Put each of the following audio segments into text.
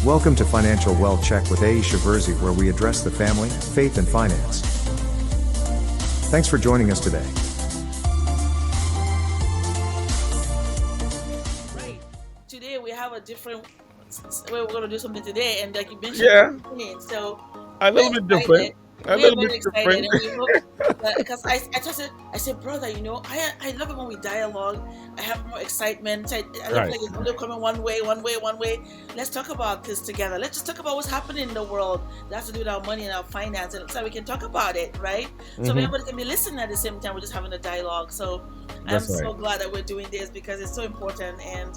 Welcome to Financial Wealth Check with Aisha Verzi, where we address the family, faith, and finance. Thanks for joining us today. Right. Today we have a different way we're going to do something today, and like you mentioned, Yeah, so a we're little bit excited. different. A We are little very bit excited, different. and we hope because I just said, brother, I love it when we dialogue. I have more excitement. I love Right. like it's only coming one way. Let's talk about this together. Let's just talk about what's happening in the world that has to do with our money and our finance, and so we can talk about it, right? So hmm everybody can be listening at the same time. We're just having a dialogue. So I'm That's right. so glad that we're doing this because it's so important, and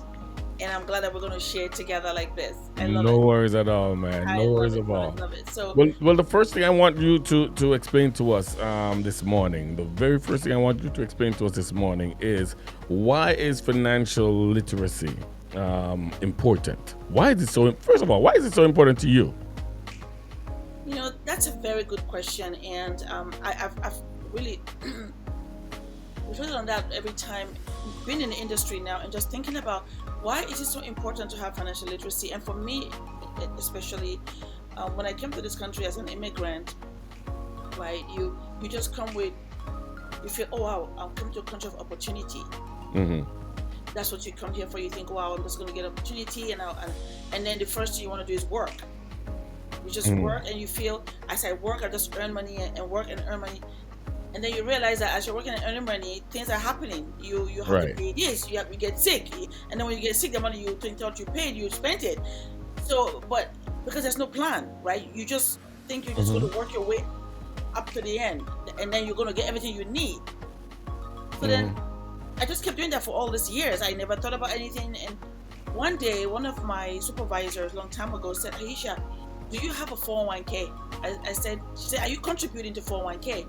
I'm glad that we're going to share it together like this. I love No it. worries at all, man. I No love worries it. at Love all. it. Love it. So Well, the first thing I want you to explain to us this morning, the very first thing I want you to explain to us this morning is why is financial literacy important? Why is it so? First of all, why is it so important to you? that's a very good question, and I've really reflected on that every time being in the industry now and just thinking about why is it so important to have financial literacy. And for me, especially when I came to this country as an immigrant, right? You just come with you feel, oh wow, I'm coming to a country of opportunity. hmm That's what you come here for. You think, wow, I'm just going to get opportunity, and then the first thing you want to do is work. You just work, and you feel, as I work, I just earn money and work and earn money. And then you realize that as you're working and earning money, things are happening. You have to Right. pay this. You get sick, and then when you get sick, the money you thought you paid, you spent it. So, but because there's no plan, right? You just think you're just going to work your way up to the end, and then you're going to get everything you need. So then I just kept doing that for all these years. I never thought about anything. And one day, one of my supervisors a long time ago said, Aisha, do you have a 401k? She said, are you contributing to 401k?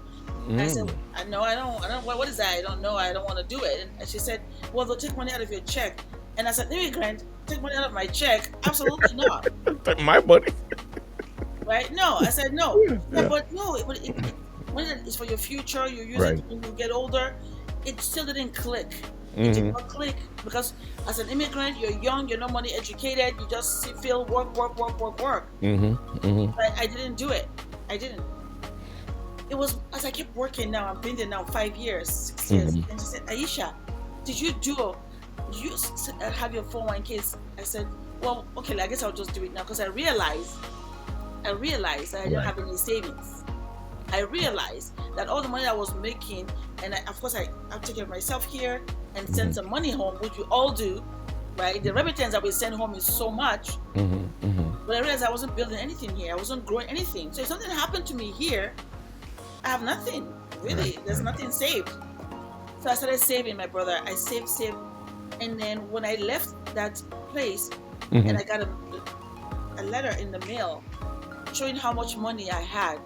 I said, no, I don't. What is that? I don't know. I don't want to do it. And she said, well, they'll take money out of your check. And I said, immigrant, take money out of my check? Absolutely not. Take my money. Right? No. I said, no. Yeah, Yeah. but no, when it's for your future, you use Right. it when you get older. It still didn't click. It did hmm not click because as an immigrant, you're young, you're not money educated, you just feel work. hmm hmm But I didn't do it. I didn't. It was as I kept working now, I've been there now 5 years, 6 years. hmm And she said, Aisha, did you have your 401ks? I said, well, okay, I guess I'll just do it now because I realized that I didn't Right. have any savings. I realized that all the money I was making, and of course I'll take care of myself here and send some money home, which we all do, right? The remittance that we send home is so much, hmm hmm but I realized I wasn't building anything here. I wasn't growing anything. So if something happened to me here, I have nothing, really. Right. There's Right. nothing saved. So I started saving, my brother. I saved. And then when I left that place hmm and I got a letter in the mail showing how much money I had,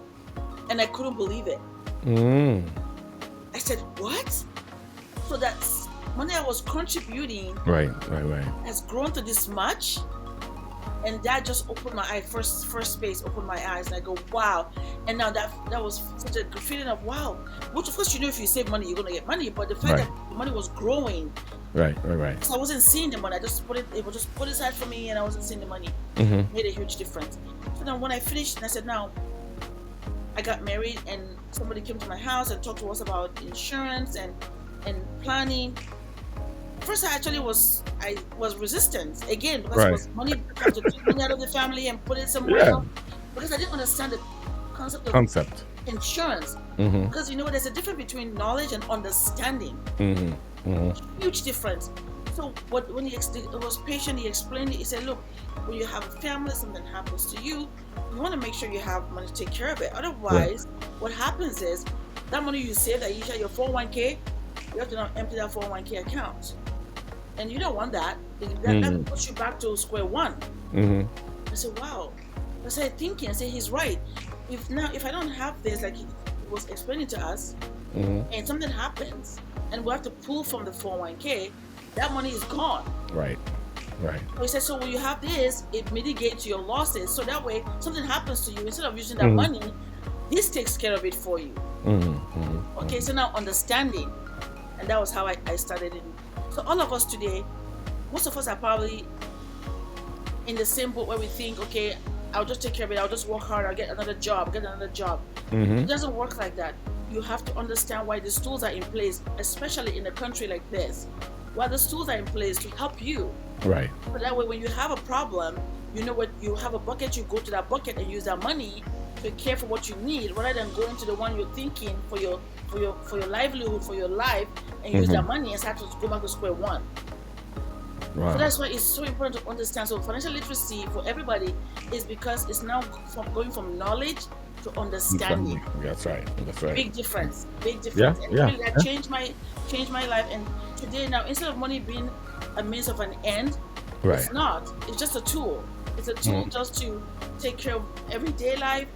and I couldn't believe it. Mm. I said, what? So that money I was contributing Right. Right. has grown to this much? And that just opened my eye. First space opened my eyes, and I go, wow. And now that was such a good feeling of wow. Which of course, if you save money, you're gonna get money. But the fact Right. that the money was growing, Right. Right. so I wasn't seeing the money. It was just put aside for me, and I wasn't seeing the money. hmm Made a huge difference. So then when I finished, and I said, now I got married, and somebody came to my house and talked to us about insurance and planning. First, I was resistant again because it Right. was money. I have to take money out of the family and put it somewhere Yeah. else because I didn't understand the concept of Concept. insurance. hmm Because there's a difference between knowledge and understanding. hmm hmm Huge difference. So when he was patient, he explained it. He said, look, when you have a family, something happens to you, you want to make sure you have money to take care of it. Otherwise, what happens is that money you save, that you share your 401k, you have to now empty that 401k account. And you don't want that. That puts you back to square one. hmm I said, wow. I started thinking, I said, he's right. If I don't have this, like he was explaining to us, hmm and something happens, and we have to pull from the 401k, that money is gone. Right. Right. So he said, so when you have this, it mitigates your losses. So that way, something happens to you, instead of using that money, this takes care of it for you. Okay, so now understanding. And that was how I started it. So all of us today, most of us are probably in the same boat where we think, okay, I'll just take care of it. I'll just work hard. I'll get another job. It doesn't work like that. You have to understand why these tools are in place, especially in a country like this. Why these tools are in place to help you. Right. But that way, when you have a problem, you know what, you have a bucket, you go to that bucket and use that money to care for what you need, rather than going to the one you're thinking for your livelihood, for your life, and use that money and start to go back to square one. Wow. So that's why it's so important to understand. So financial literacy for everybody is because it's now going from knowledge to understanding. That's right. Big difference. Yeah, And really that changed my life. And today now, instead of money being a means of an end, it's not. It's just a tool. It's a tool just to take care of everyday life.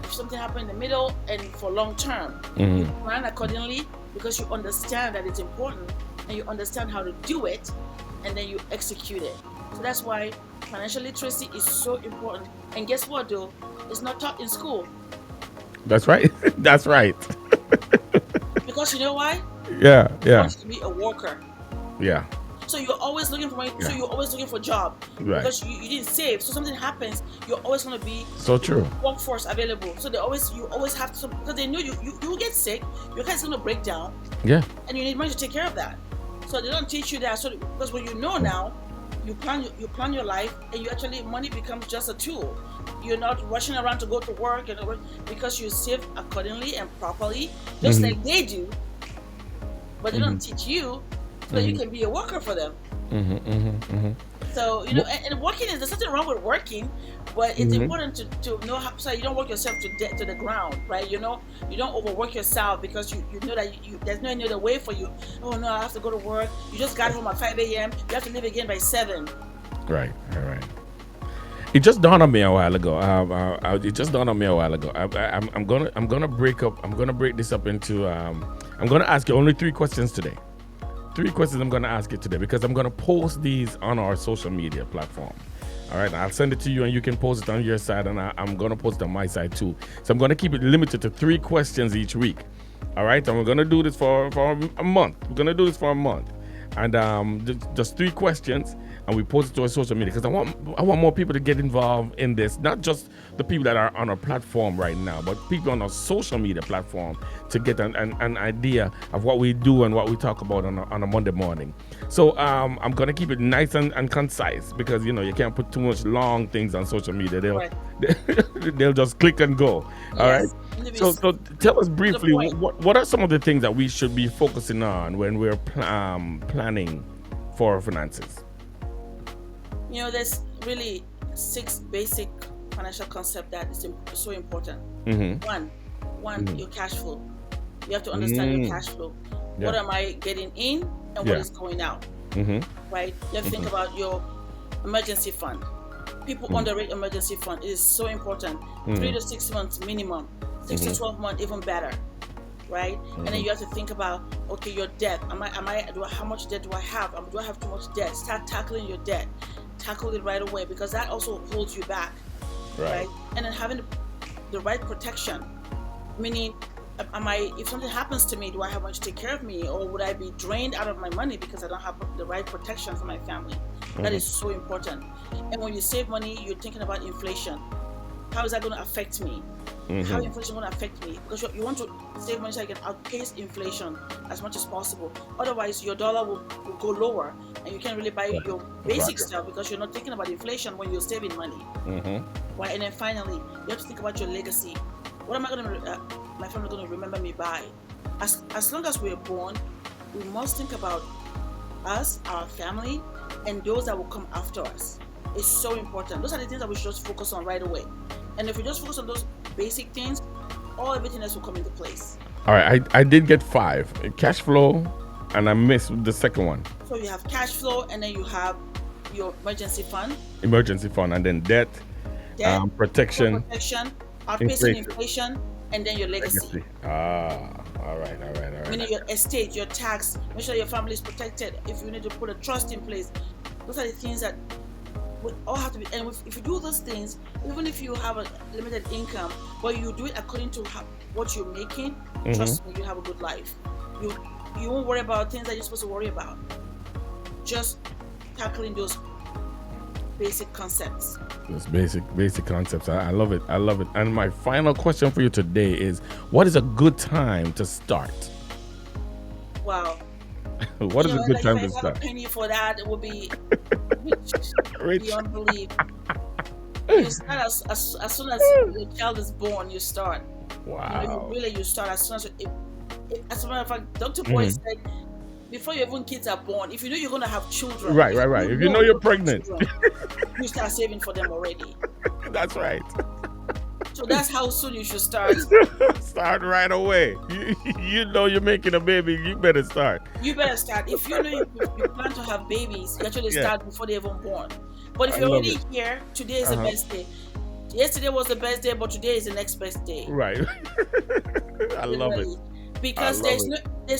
If something happens in the middle and for long term, you plan accordingly because you understand that it's important and you understand how to do it, and then you execute it. So that's why financial literacy is so important. And guess what, though? It's not taught in school. That's right. That's right. Because you know why? Yeah. You want to be a worker. Yeah. So you're always looking for money. So you're always looking for a job. Right. Because you didn't save. So something happens, you're always going to be so true. Workforce available. So you always have to, because they know you will get sick. Your head's going to break down. Yeah. And you need money to take care of that. So they don't teach you that. So because when you know now, you plan your life, and money becomes just a tool. You're not rushing around to go to work because you save accordingly and properly, just like they do. But they don't teach you so that you can be a worker for them. So and working there's nothing wrong with working, but it's important to know how, so you don't work yourself to the ground, right? You don't overwork yourself because you know that there's no any other way for you. Oh no, I have to go to work. You just got home at 5 a.m. You have to leave again by 7. Right. It just dawned on me a while ago. I'm gonna break this up into. I'm gonna ask you only 3 questions today. 3 questions I'm going to ask you today, because I'm going to post these on our social media platform. All right, I'll send it to you and you can post it on your side, and I'm going to post it on my side too. So I'm going to keep it limited to 3 questions each week. All right, and we're going to do this for a month. And just 3 questions, and we post it to our social media, because I want more people to get involved in this. Not just the people that are on our platform right now, but people on our social media platform, to get an idea of what we do and what we talk about on a Monday morning. So I'm gonna keep it nice and concise, because you can't put too much long things on social media. They'll just click and go. All right. So tell us briefly, what are some of the things that we should be focusing on when we're planning for our finances? There's really 6 basic financial concepts that is so important. One, your cash flow. You have to understand your cash flow. Yeah. What am I getting in and what is going out? Right? You have to think about your emergency fund. People underrate emergency fund. It is so important. 3 to 6 months minimum. 6 to 12 months even better. Right? And then you have to think about, okay, your debt. How much debt do I have? Do I have too much debt? Start tackling your debt. Tackle it right away, because that also holds you back. Right? And then having the right protection, meaning, if something happens to me, do I have money to take care of me, or would I be drained out of my money because I don't have the right protection for my family? That is so important. And when you save money, you're thinking about inflation. How is that going to affect me? How is inflation going to affect me? Because you want to save money so you can outpace inflation as much as possible. Otherwise, your dollar will go lower, and you can't really buy your basic stuff because you're not thinking about inflation when you're saving money. Right? And then finally, you have to think about your legacy. What am I going to, my family going to remember me by? As long as we're born, we must think about us, our family, and those that will come after us. It's so important. Those are the things that we should just focus on right away. And if we just focus on those basic things, everything else will come into place. All right, I did get 5. Cash flow, and I missed the second one. So you have cash flow, and then you have your emergency fund. And then debt, protection, outpacing inflation, and then your legacy. All right. Meaning your estate, your tax, make sure your family is protected. If you need to put a trust in place, those are the things that we all have to be. And if you do those things, even if you have a limited income, but you do it according to what you're making, trust me, you have a good life. You won't worry about things that you're supposed to worry about. Just tackling those basic concepts. Those basic concepts. I love it. I love it. And my final question for you today is, what is a good time to start? Wow. What is a good time to if I have start? a penny for that, it would be Rich. beyond belief. You start as soon as your child is born. You start. Wow. You start as soon as. As a matter of fact, Dr. Boy said, before your even kids are born, if you know you're going to have children, Right. If you know you're pregnant, you start saving for them already. That's right. So that's how soon you should start. Start right away. You know you're making a baby, you better start. You better start. If you know you plan to have babies, you actually start before they're even born. But if you're already here, today is the best day. Yesterday was the best day, but today is the next best day. Right. I love it. Because there's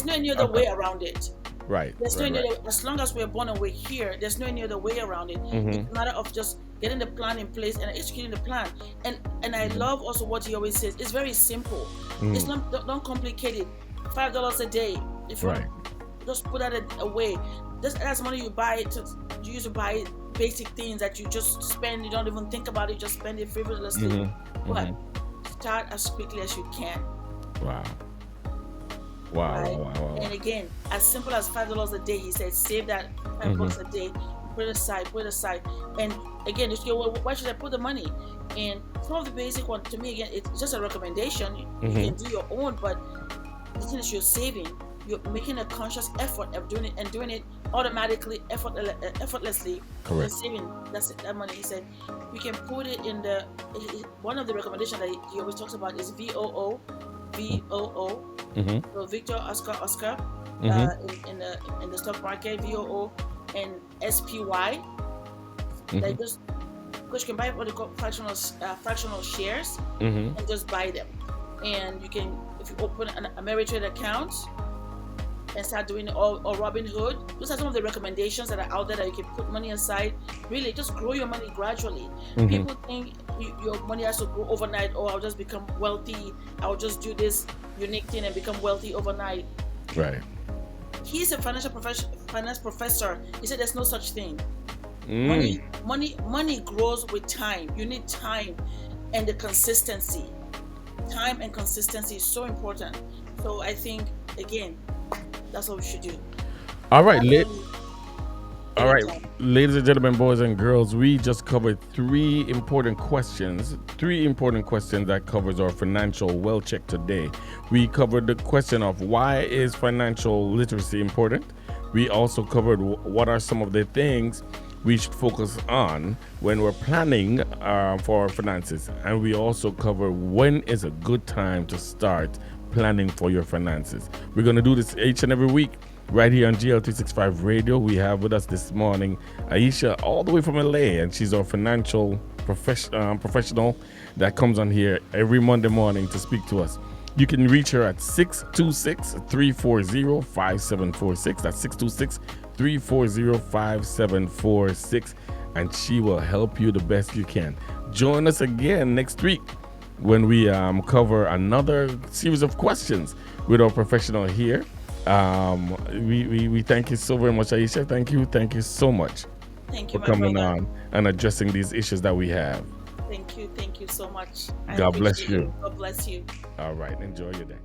no any other way around it. Right. There's no any other, as long as we're born and we're here, there's no any other way around it. It's a matter of just getting the plan in place and executing the plan. And I love also what he always says. It's very simple. It's not complicated. $5 a day. If you just put that away. That's money you use to buy basic things that you just spend. You don't even think about it. You just spend it frivolously. But start as quickly as you can. Wow. And again, as simple as $5 a day, he said, save that $5 a day, put it aside. And again, you say, well, why should I put the money? And some of the basic one, to me, again, it's just a recommendation. You can do your own, but the thing is, you're saving. You're making a conscious effort of doing it and doing it automatically, effortlessly. Correct. You're saving that money. He said, you can put it in one of the recommendations that he always talks about is VOO. So Victor, Oscar, in the stock market, VOO, and SPY. Like just because you can buy what they call fractional shares and just buy them. And you can, if you open an Ameritrade account and start doing it, or Robinhood, those are some of the recommendations that are out there that you can put money aside. Really, just grow your money gradually. People think your money has to grow overnight. Oh, I'll just become wealthy. I'll just do this unique thing and become wealthy overnight. Right. He's a finance professor. He said there's no such thing. Money grows with time. You need time and the consistency. Time and consistency is so important. So I think, again, that's what we should do. All right, ladies and gentlemen, boys and girls, we just covered three important questions that covers our financial wealth check today. We covered the question of why is financial literacy important. We also covered what are some of the things we should focus on when we're planning for our finances. And we also cover when is a good time to start planning for your finances. We're going to do this each and every week right here on GL365 Radio. We have with us this morning Aisha, all the way from LA, and she's our financial professional that comes on here every Monday morning to speak to us. You can reach her at 626-340-5746. That's 626-340-5746, and she will help you the best you can. Join us again next week when we cover another series of questions with our professional here. We thank you so very much, Aisha. Thank you so much for coming on and addressing these issues that we have. Thank you so much. God bless you. God bless you. All right, enjoy your day.